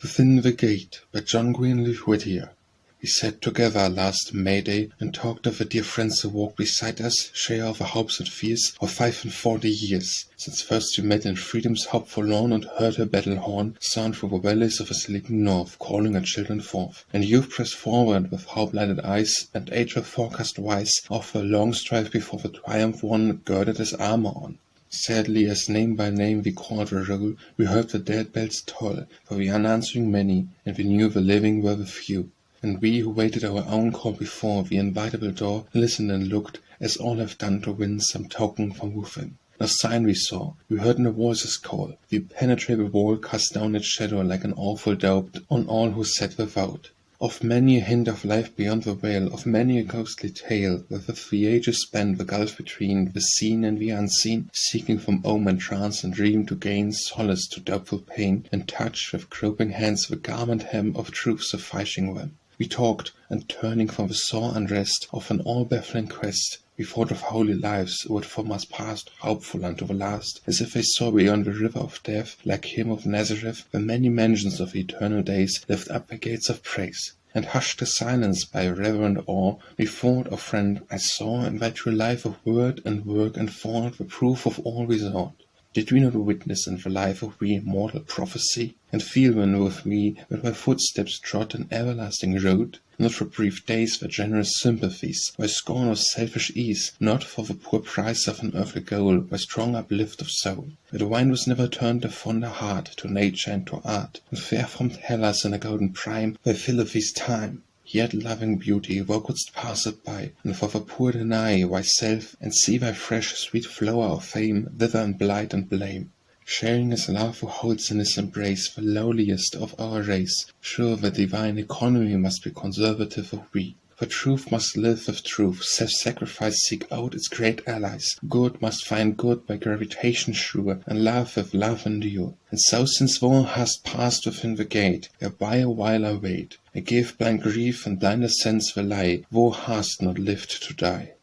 Within the Gate by John Greenleaf Whittier. We sat together last May Day and talked of the dear friends who walked beside us, share of our hopes and fears of 45 years, since first we met in freedom's hope forlorn and heard her battle horn sound through the valleys of the sleeping north, calling her children forth. And youth pressed forward with hope-lighted eyes, and age her forecast wise of the long strife before the triumph won, girded his armor on. Sadly, as name by name we called the roll, we heard the dead bells toll, for the unanswering many, and we knew the living were the few. And we who waited our own call before the invitable door, listened and looked, as all have done to win some token from within. No sign we saw, we heard no voices call, the impenetrable wall cast down its shadow like an awful doubt on all who sat without. Of many a hint of life beyond the veil, of many a ghostly tale, that with the ages spanned the gulf between the seen and the unseen, seeking from omen, trance, and dream to gain solace to doubtful pain, and touch with groping hands the garment hem of truth sufficing them. We talked, and turning from the sore unrest of an all-baffling quest, we thought of holy lives who had from us passed, hopeful unto the last, as if they saw beyond the river of death, like him of Nazareth, the many mansions of eternal days lift up their gates of praise. And hushed to silence by reverent awe, we thought, O friend, I saw in thy true life of word and work and thought the proof of all we sought. Did we not witness in the life of we immortal prophecy, and feel when with me that my footsteps trod an everlasting road? Not for brief days for generous sympathies, by scorn of selfish ease, not for the poor price of an earthly goal, by strong uplift of soul. That wine was never turned a fonder heart to nature and to art, and fair formed Hellas in a golden prime, by Philippe's time. Yet loving beauty, thou couldst pass it by, and for the poor deny thyself, and see thy fresh sweet flower of fame thither in blight and blame. Sharing his love who holds in his embrace the lowliest of our race, sure the divine economy must be conservative of we. For truth must live with truth, self-sacrifice seek out its great allies, good must find good by gravitation sure, and love with love endure. And so since thou hast passed within the gate, whereby a while I wait, I give blind grief and blinder sense the lie, thou hast not lived to die.